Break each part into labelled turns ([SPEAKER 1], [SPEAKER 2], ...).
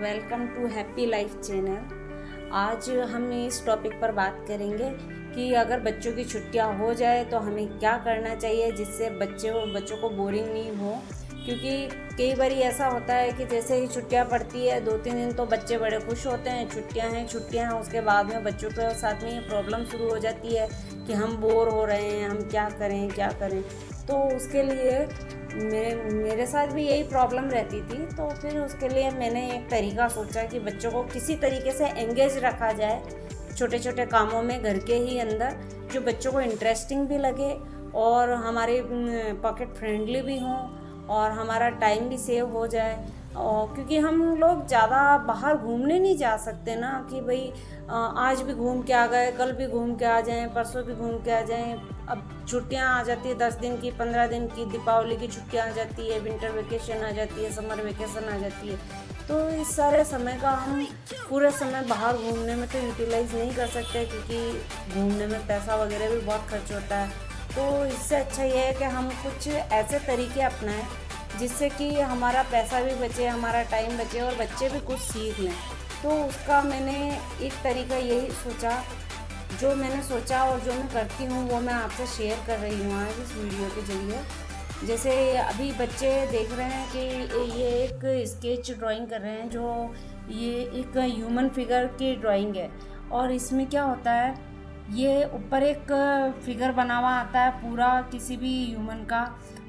[SPEAKER 1] Welcome to happy life channel. आज हम इस टॉपिक पर बात करेंगे कि अगर बच्चों की छुट्टियां हो जाए तो हमें क्या करना चाहिए जिससे बच्चों को बोरिंग नहीं हो। क्योंकि कई बार ऐसा होता है कि जैसे ही छुट्टियां पड़ती है 2-3 दिन तो बच्चे बड़े खुश होते हैं, छुट्टियां हैं। उसके बाद में बच्चों के साथ में ये प्रॉब्लम शुरू हो जाती है कि हम बोर हो रहे हैं, हम क्या करें। तो उसके लिए मेरे साथ भी यही प्रॉब्लम रहती थी। तो फिर उसके लिए मैंने एक तरीका सोचा कि बच्चों को किसी तरीके से एंगेज रखा जाए छोटे छोटे कामों में घर के ही अंदर, जो बच्चों को इंटरेस्टिंग भी लगे और हमारे पॉकेट फ्रेंडली भी हों और हमारा टाइम भी सेव हो जाए। और क्योंकि हम लोग ज़्यादा बाहर घूमने नहीं जा सकते ना कि भाई आज भी घूम के आ गए, कल भी घूम के आ जाएं, परसों भी घूम के आ जाएं। अब छुट्टियां आ जाती है 10 दिन की, 15 दिन की, दीपावली की छुट्टियां आ जाती है, विंटर वेकेशन आ जाती है, समर वेकेशन आ जाती है। तो इस सारे समय का हम पूरे समय बाहर घूमने में तो यूटिलाइज़ नहीं कर सकते, क्योंकि घूमने में पैसा वगैरह भी बहुत खर्च होता है। तो इससे अच्छा ये है कि हम कुछ ऐसे तरीके अपनाएं जिससे कि हमारा पैसा भी बचे, हमारा टाइम बचे और बच्चे भी कुछ सीख लें। तो उसका मैंने एक तरीका यही सोचा, जो मैंने सोचा और जो मैं करती हूँ वो मैं आपसे शेयर कर रही हूँ आज इस वीडियो के ज़रिए। जैसे अभी बच्चे देख रहे हैं कि ये एक स्केच ड्राइंग कर रहे हैं, जो ये एक ह्यूमन फिगर की ड्राइंग है। और इसमें क्या होता है, ये ऊपर एक फिगर बना हुआ आता है पूरा किसी भी ह्यूमन का,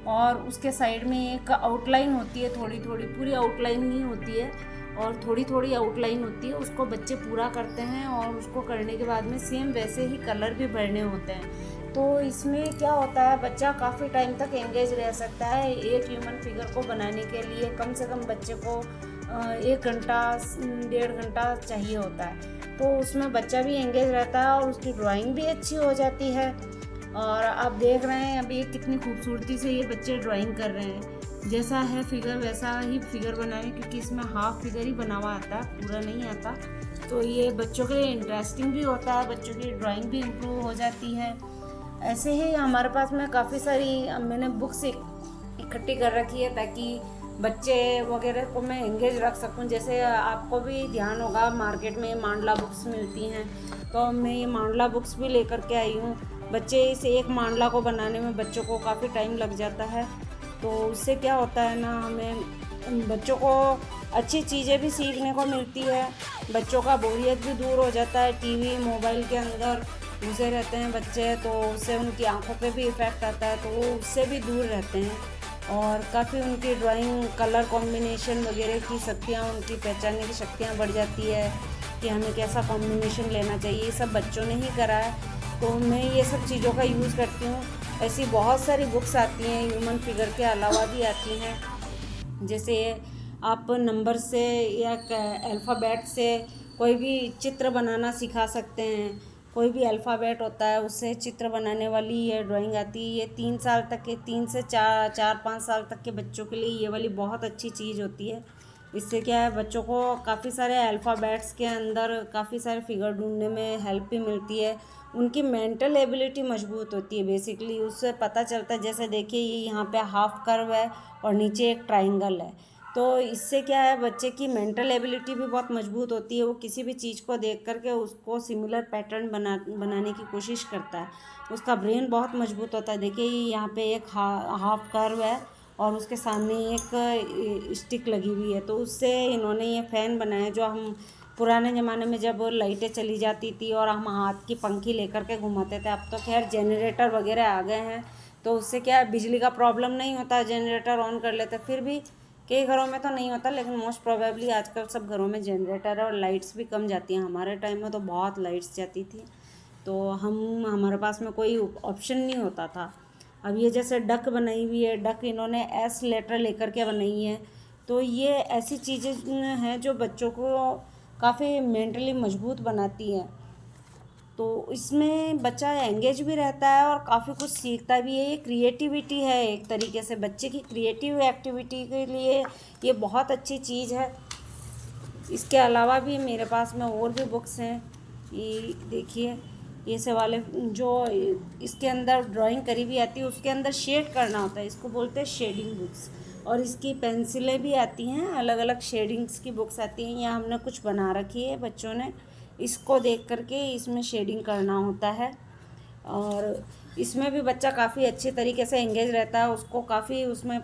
[SPEAKER 1] और उसके साइड में एक आउटलाइन होती है, थोड़ी थोड़ी, पूरी आउटलाइन नहीं होती है और थोड़ी थोड़ी आउटलाइन होती है। उसको बच्चे पूरा करते हैं और उसको करने के बाद में सेम वैसे ही कलर भी भरने होते हैं। तो इसमें क्या होता है, बच्चा काफ़ी टाइम तक एंगेज रह सकता है। एक ह्यूमन फिगर को बनाने के लिए कम से कम बच्चे को 1 घंटा 1.5 घंटा चाहिए होता है। तो उसमें बच्चा भी एंगेज रहता है और उसकी ड्राइंग भी अच्छी हो जाती है। और आप देख रहे हैं अभी कितनी खूबसूरती से ये बच्चे ड्राइंग कर रहे हैं। जैसा है फिगर वैसा ही फिगर बनाए, क्योंकि इसमें हाफ फिगर ही बना हुआ आता है, पूरा नहीं आता। तो ये बच्चों के लिए इंटरेस्टिंग भी होता है, बच्चों की ड्राइंग भी इम्प्रूव हो जाती है। ऐसे ही हमारे पास में काफ़ी सारी मैंने बुक्स इकट्ठी कर रखी है ताकि बच्चे वगैरह को मैं एंगेज रख सकूं। जैसे आपको भी ध्यान होगा, मार्केट में मांडला बुक्स मिलती हैं, तो मैं ये मांडला बुक्स भी लेकर के आई हूँ। बच्चे इस एक मांडला को बनाने में बच्चों को काफ़ी टाइम लग जाता है। तो उससे क्या होता है ना, हमें बच्चों को अच्छी चीज़ें भी सीखने को मिलती है, बच्चों का बोरियत भी दूर हो जाता है। टीवी मोबाइल के अंदर घुसे रहते हैं बच्चे, तो उससे उनकी आंखों पे भी इफ़ेक्ट आता है, तो वो उससे भी दूर रहते हैं। और काफ़ी उनकी ड्राइंग, कलर कॉम्बिनेशन वगैरह की शक्तियाँ, उनकी पहचानने की शक्तियाँ बढ़ जाती है कि हमें कैसा कॉम्बिनेशन लेना चाहिए। ये सब बच्चों ने ही करा है, तो मैं ये सब चीज़ों का यूज़ करती हूँ। ऐसी बहुत सारी बुक्स आती हैं, ह्यूमन फिगर के अलावा भी आती हैं। जैसे आप नंबर से या अल्फ़ाबेट से कोई भी चित्र बनाना सिखा सकते हैं। कोई भी अल्फ़ाबेट होता है उससे चित्र बनाने वाली ये ड्राइंग आती है। ये 3 साल तक के, 3 से 4-5 साल तक के बच्चों के लिए ये वाली बहुत अच्छी चीज़ होती है। इससे क्या है, बच्चों को काफ़ी सारे अल्फ़ाबेट्स के अंदर काफ़ी सारे फिगर ढूंढने में हेल्प भी मिलती है। उनकी मेंटल एबिलिटी मजबूत होती है बेसिकली, उससे पता चलता है। जैसे देखिए, ये यहाँ पे हाफ कर्व है और नीचे एक ट्राइंगल है। तो इससे क्या है, बच्चे की मेंटल एबिलिटी भी बहुत मजबूत होती है। वो किसी भी चीज़ को देख करके उसको सिमिलर पैटर्न बनाने की कोशिश करता है। उसका ब्रेन बहुत मजबूत होता है। देखिए यहाँ पे एक हाफ कर्व है और उसके सामने एक स्टिक लगी हुई है। तो उससे इन्होंने ये फ़ैन बनाया, जो हम पुराने ज़माने में जब लाइटें चली जाती थी और हम हाथ की पंखी लेकर के घुमाते थे। अब तो खैर जनरेटर वगैरह आ गए हैं, तो उससे क्या है, बिजली का प्रॉब्लम नहीं होता, जनरेटर ऑन कर लेते। फिर भी कई घरों में तो नहीं होता, लेकिन मोस्ट प्रोबेबली आजकल सब घरों में जनरेटर है और लाइट्स भी कम जाती हैं। हमारे टाइम में तो बहुत लाइट्स जाती थी, तो हमारे पास में कोई ऑप्शन नहीं होता था। अब ये जैसे डक बनाई हुई है, डक इन्होंने एस लेटर लेकर के बनाई है। तो ये ऐसी चीज़ें हैं जो बच्चों को काफ़ी मेंटली मजबूत बनाती हैं। तो इसमें बच्चा एंगेज भी रहता है और काफ़ी कुछ सीखता भी है। ये क्रिएटिविटी है एक तरीके से, बच्चे की क्रिएटिव एक्टिविटी के लिए ये बहुत अच्छी चीज़ है। इसके अलावा भी मेरे पास में और भी बुक्स हैं। ये देखिए, ये से वाले जो इसके अंदर ड्राइंग करी हुई आती है, उसके अंदर शेड करना होता है, इसको बोलते हैं शेडिंग बुक्स। और इसकी पेंसिलें भी आती हैं, अलग अलग शेडिंग्स की बुक्स आती हैं। यहाँ हमने कुछ बना रखी है, बच्चों ने इसको देख करके इसमें शेडिंग करना होता है। और इसमें भी बच्चा काफ़ी अच्छे तरीके से एंगेज रहता है। उसको काफ़ी उसमें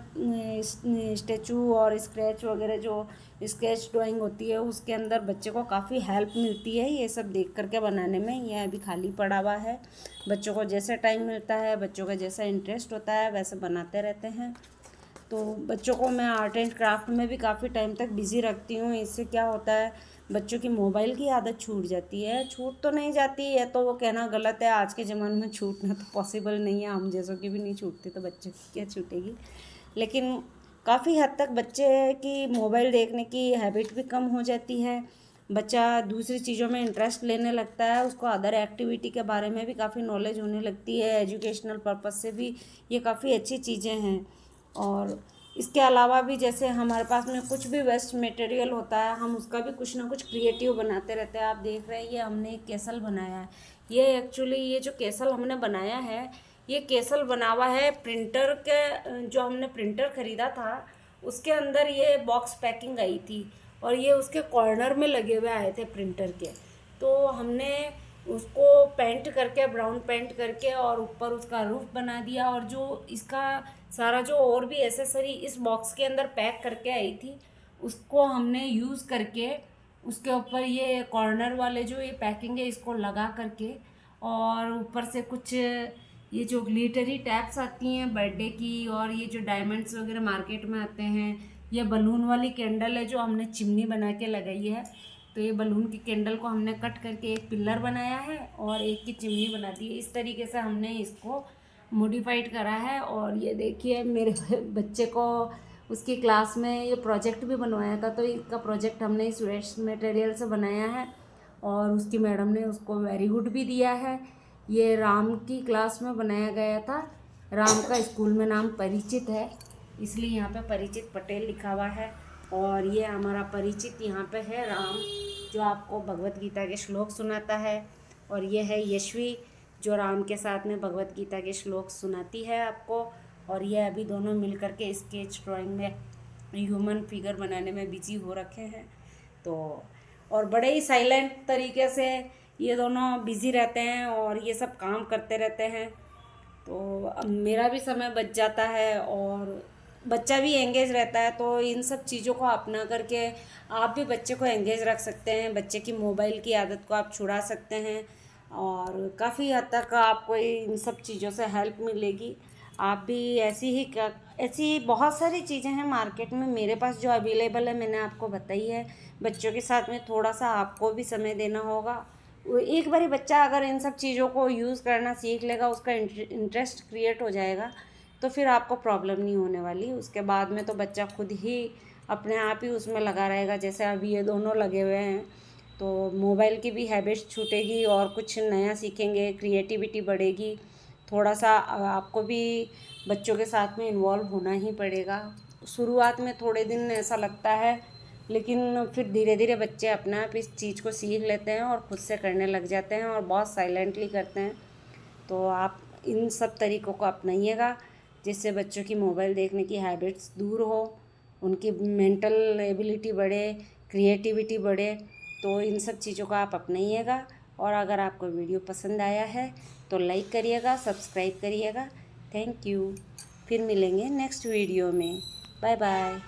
[SPEAKER 1] स्टेचू और स्केच वगैरह जो स्केच ड्राइंग होती है उसके अंदर बच्चे को काफ़ी हेल्प मिलती है ये सब देख करके बनाने में। यह अभी खाली पड़ा हुआ है, बच्चों को जैसे टाइम मिलता है, बच्चों का जैसा इंटरेस्ट होता है वैसे बनाते रहते हैं। तो बच्चों को मैं आर्ट एंड क्राफ्ट में भी काफ़ी टाइम तक बिज़ी रखती हूँ। इससे क्या होता है, बच्चों की मोबाइल की आदत छूट जाती है। छूट तो नहीं जाती है तो वो कहना गलत है, आज के ज़माने में छूटना तो पॉसिबल नहीं है, हम जैसों की भी नहीं छूटती तो बच्चों की क्या छूटेगी। लेकिन काफ़ी हद तक बच्चे की मोबाइल देखने की हैबिट भी कम हो जाती है। बच्चा दूसरी चीज़ों में इंटरेस्ट लेने लगता है, उसको अदर एक्टिविटी के बारे में भी काफ़ी नॉलेज होने लगती है। एजुकेशनल पर्पज़ से भी ये काफ़ी अच्छी चीज़ें हैं। और इसके अलावा भी जैसे हमारे पास में कुछ भी वेस्ट मटेरियल होता है, हम उसका भी कुछ ना कुछ क्रिएटिव बनाते रहते हैं। आप देख रहे हैं ये हमने एक केसल बनाया है। ये एक्चुअली ये जो केसल हमने बनाया है, ये केसल बना हुआ है प्रिंटर के, जो हमने प्रिंटर ख़रीदा था उसके अंदर ये बॉक्स पैकिंग आई थी और ये उसके कॉर्नर में लगे हुए आए थे प्रिंटर के। तो हमने उसको पेंट करके, ब्राउन पेंट करके और ऊपर उसका रूफ बना दिया। और जो इसका सारा जो और भी एसेसरी इस बॉक्स के अंदर पैक करके आई थी उसको हमने यूज़ करके उसके ऊपर ये कॉर्नर वाले जो ये पैकिंग है इसको लगा करके, और ऊपर से कुछ ये जो ग्लिटरी टैप्स आती हैं बर्थडे की, और ये जो डायमंड्स वगैरह मार्केट में आते हैं, ये बलून वाली कैंडल है जो हमने चिमनी बना के लगाई है। तो ये बलून की कैंडल को हमने कट करके एक पिलर बनाया है और एक की चिमनी बना दी है। इस तरीके से हमने इसको मॉडिफाइड करा है। और ये देखिए मेरे बच्चे को उसकी क्लास में ये प्रोजेक्ट भी बनवाया था, तो इसका प्रोजेक्ट हमने इस वेस्ट मटेरियल से बनाया है और उसकी मैडम ने उसको वेरी गुड भी दिया है। ये राम की क्लास में बनाया गया था। राम का स्कूल में नाम परिचित है, इसलिए यहाँ पे परिचित पटेल लिखा हुआ है। और ये हमारा परिचित यहाँ पे है राम, जो आपको भगवत गीता के श्लोक सुनाता है। और ये है यशवी, जो राम के साथ में भगवत गीता के श्लोक सुनाती है आपको। और ये अभी दोनों मिल कर के स्केच ड्राइंग में ह्यूमन फिगर बनाने में बिजी हो रखे हैं। तो और बड़े ही साइलेंट तरीके से ये दोनों बिज़ी रहते हैं और ये सब काम करते रहते हैं। तो अब मेरा भी समय बच जाता है और बच्चा भी एंगेज रहता है। तो इन सब चीज़ों को अपना करके आप भी बच्चे को एंगेज रख सकते हैं, बच्चे की मोबाइल की आदत को आप छुड़ा सकते हैं और काफ़ी हद तक आपको इन सब चीज़ों से हेल्प मिलेगी। आप भी ऐसी बहुत सारी चीज़ें हैं मार्केट में, मेरे पास जो अवेलेबल है मैंने आपको बताई है। बच्चों के साथ में थोड़ा सा आपको भी समय देना होगा। एक बारी बच्चा अगर इन सब चीज़ों को यूज़ करना सीख लेगा, उसका इंटरेस्ट क्रिएट हो जाएगा, तो फिर आपको प्रॉब्लम नहीं होने वाली। उसके बाद में तो बच्चा खुद ही अपने आप ही उसमें लगा रहेगा। जैसे अभी ये दोनों लगे हुए हैं, तो मोबाइल की भी हैबिट छूटेगी और कुछ नया सीखेंगे, क्रिएटिविटी बढ़ेगी। थोड़ा सा आपको भी बच्चों के साथ में इन्वॉल्व होना ही पड़ेगा। शुरुआत में थोड़े दिन ऐसा लगता है, लेकिन फिर धीरे धीरे बच्चे अपने आप इस चीज़ को सीख लेते हैं और खुद से करने लग जाते हैं और बहुत साइलेंटली करते हैं। तो आप इन सब तरीक़ों को अपनाइएगा जिससे बच्चों की मोबाइल देखने की हैबिट्स दूर हो, उनकी मेंटल एबिलिटी बढ़े, क्रिएटिविटी बढ़े। तो इन सब चीज़ों को आप अपनाइएगा। और अगर आपको वीडियो पसंद आया है तो लाइक करिएगा, सब्सक्राइब करिएगा। Thank you. फिर मिलेंगे नेक्स्ट वीडियो में। Bye bye.